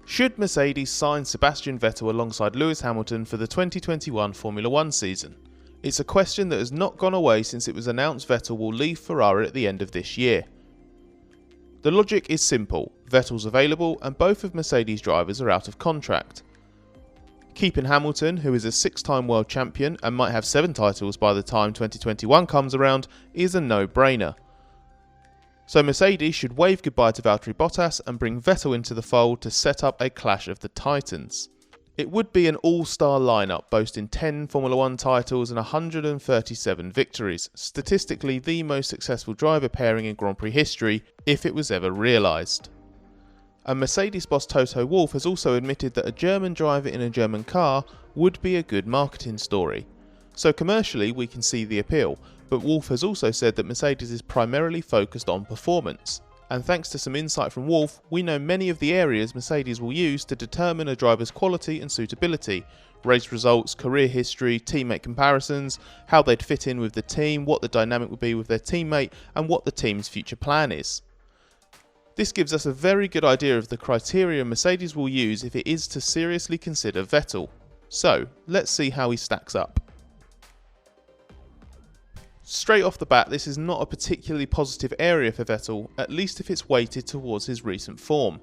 Should Mercedes sign Sebastian Vettel alongside Lewis Hamilton for the 2021 Formula 1 season? It's a question that has not gone away since it was announced Vettel will leave Ferrari at the end of this year. The logic is simple: Vettel's available and both of Mercedes' drivers are out of contract. Keeping Hamilton, who is a 6-time world champion and might have 7 titles by the time 2021 comes around, is a no-brainer. So Mercedes should wave goodbye to Valtteri Bottas and bring Vettel into the fold to set up a clash of the titans. It would be an all-star lineup boasting 10 Formula 1 titles and 137 victories, statistically the most successful driver pairing in Grand Prix history if it was ever realised. And Mercedes boss Toto Wolff has also admitted that a German driver in a German car would be a good marketing story. So commercially we can see the appeal, but Wolff has also said that Mercedes is primarily focused on performance. And thanks to some insight from Wolff, we know many of the areas Mercedes will use to determine a driver's quality and suitability: race results, career history, teammate comparisons, how they'd fit in with the team, what the dynamic would be with their teammate, and what the team's future plan is. This gives us a very good idea of the criteria Mercedes will use if it is to seriously consider Vettel. So, let's see how he stacks up. Straight off the bat, this is not a particularly positive area for Vettel, at least if it's weighted towards his recent form.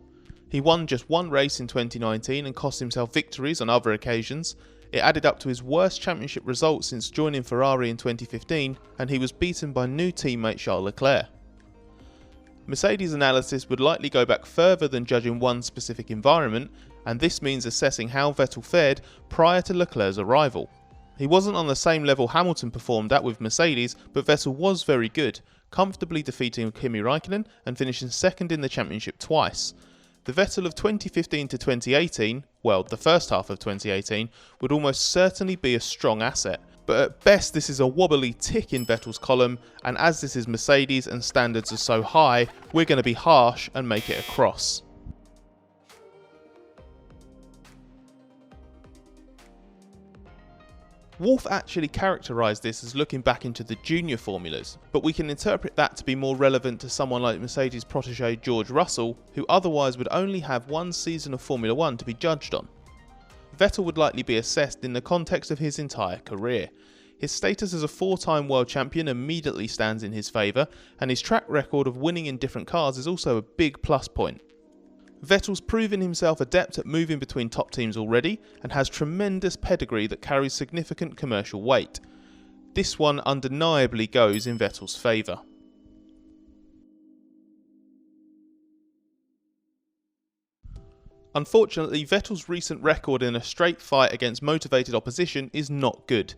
He won just one race in 2019 and cost himself victories on other occasions. It added up to his worst championship result since joining Ferrari in 2015, and he was beaten by new teammate Charles Leclerc. Mercedes' analysis would likely go back further than judging one specific environment, and this means assessing how Vettel fared prior to Leclerc's arrival. He wasn't on the same level Hamilton performed at with Mercedes, but Vettel was very good, comfortably defeating Kimi Raikkonen and finishing second in the championship twice. The Vettel of 2015 to 2018, well, the first half of 2018, would almost certainly be a strong asset. But at best this is a wobbly tick in Vettel's column, and as this is Mercedes and standards are so high, we're going to be harsh and make it a cross. Wolff actually characterised this as looking back into the junior formulas, but we can interpret that to be more relevant to someone like Mercedes' protege George Russell, who otherwise would only have one season of Formula 1 to be judged on. Vettel would likely be assessed in the context of his entire career. His status as a 4-time world champion immediately stands in his favour, and his track record of winning in different cars is also a big plus point. Vettel's proven himself adept at moving between top teams already, and has tremendous pedigree that carries significant commercial weight. This one undeniably goes in Vettel's favour. Unfortunately, Vettel's recent record in a straight fight against motivated opposition is not good.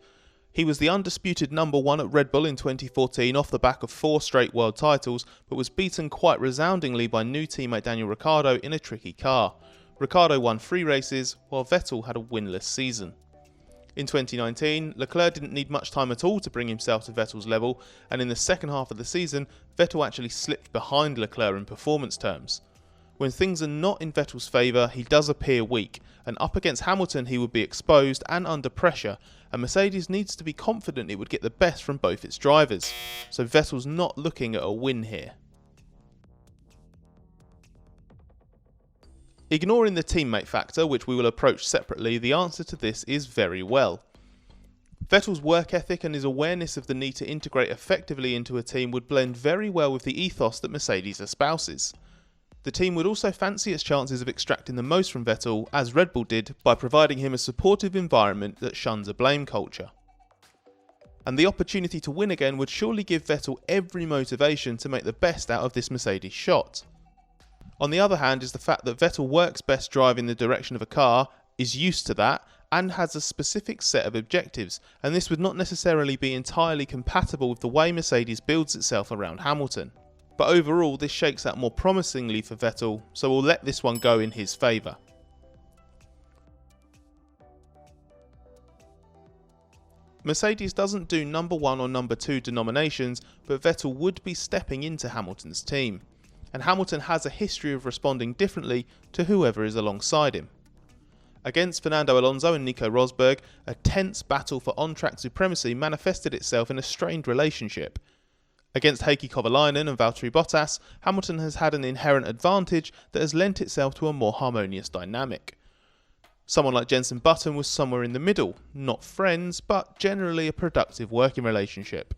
He was the undisputed number 1 at Red Bull in 2014 off the back of 4 straight world titles, but was beaten quite resoundingly by new teammate Daniel Ricciardo in a tricky car. Ricciardo won 3 races, while Vettel had a winless season. In 2019, Leclerc didn't need much time at all to bring himself to Vettel's level, and in the second half of the season, Vettel actually slipped behind Leclerc in performance terms. When things are not in Vettel's favour, he does appear weak, and up against Hamilton he would be exposed and under pressure, and Mercedes needs to be confident it would get the best from both its drivers, so Vettel's not looking at a win here. Ignoring the teammate factor, which we will approach separately, the answer to this is very well. Vettel's work ethic and his awareness of the need to integrate effectively into a team would blend very well with the ethos that Mercedes espouses. The team would also fancy its chances of extracting the most from Vettel, as Red Bull did, by providing him a supportive environment that shuns a blame culture. And the opportunity to win again would surely give Vettel every motivation to make the best out of this Mercedes shot. On the other hand is the fact that Vettel works best driving the direction of a car, is used to that, and has a specific set of objectives, and this would not necessarily be entirely compatible with the way Mercedes builds itself around Hamilton. But overall this shakes out more promisingly for Vettel, so we'll let this one go in his favour. Mercedes doesn't do number 1 or number 2 denominations, but Vettel would be stepping into Hamilton's team, and Hamilton has a history of responding differently to whoever is alongside him. Against Fernando Alonso and Nico Rosberg, a tense battle for on-track supremacy manifested itself in a strained relationship. Against Heikki Kovalainen and Valtteri Bottas, Hamilton has had an inherent advantage that has lent itself to a more harmonious dynamic. Someone like Jenson Button was somewhere in the middle, not friends, but generally a productive working relationship.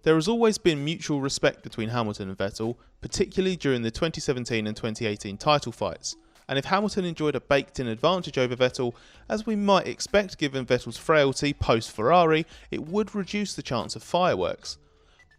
There has always been mutual respect between Hamilton and Vettel, particularly during the 2017 and 2018 title fights, and if Hamilton enjoyed a baked-in advantage over Vettel, as we might expect given Vettel's frailty post-Ferrari, it would reduce the chance of fireworks.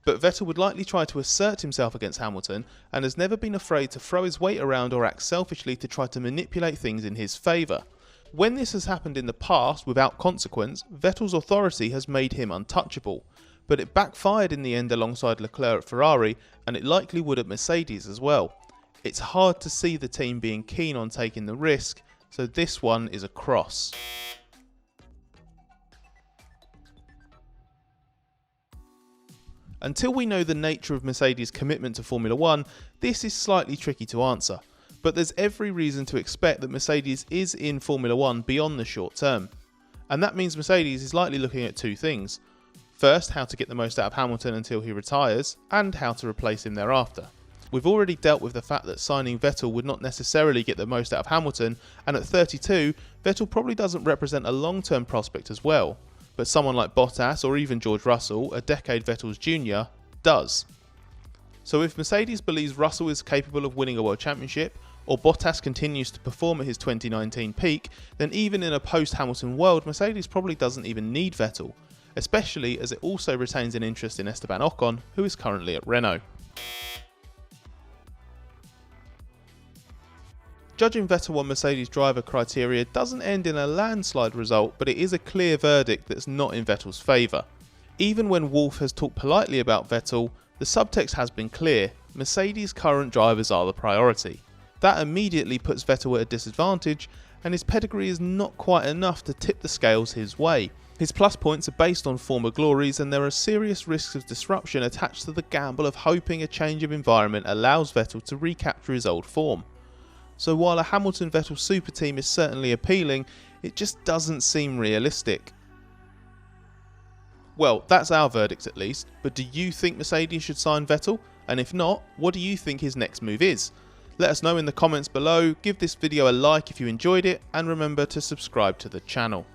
But Vettel would likely try to assert himself against Hamilton and has never been afraid to throw his weight around or act selfishly to try to manipulate things in his favour. When this has happened in the past without consequence, Vettel's authority has made him untouchable, but it backfired in the end alongside Leclerc at Ferrari, and it likely would at Mercedes as well. It's hard to see the team being keen on taking the risk, so this one is a cross. Until we know the nature of Mercedes' commitment to Formula 1, this is slightly tricky to answer, but there's every reason to expect that Mercedes is in Formula 1 beyond the short term. And that means Mercedes is likely looking at two things. First, how to get the most out of Hamilton until he retires, and how to replace him thereafter. We've already dealt with the fact that signing Vettel would not necessarily get the most out of Hamilton, and at 32, Vettel probably doesn't represent a long-term prospect as well. But someone like Bottas or even George Russell, a decade Vettel's junior, does. So if Mercedes believes Russell is capable of winning a world championship, or Bottas continues to perform at his 2019 peak, then even in a post-Hamilton world, Mercedes probably doesn't even need Vettel, especially as it also retains an interest in Esteban Ocon, who is currently at Renault. Judging Vettel on Mercedes driver criteria doesn't end in a landslide result, but it is a clear verdict that's not in Vettel's favour. Even when Wolff has talked politely about Vettel, the subtext has been clear: Mercedes' current drivers are the priority. That immediately puts Vettel at a disadvantage, and his pedigree is not quite enough to tip the scales his way. His plus points are based on former glories, and there are serious risks of disruption attached to the gamble of hoping a change of environment allows Vettel to recapture his old form. So while a Hamilton-Vettel super team is certainly appealing, it just doesn't seem realistic. Well, that's our verdict at least, but do you think Mercedes should sign Vettel? And if not, what do you think his next move is? Let us know in the comments below, give this video a like if you enjoyed it, and remember to subscribe to the channel.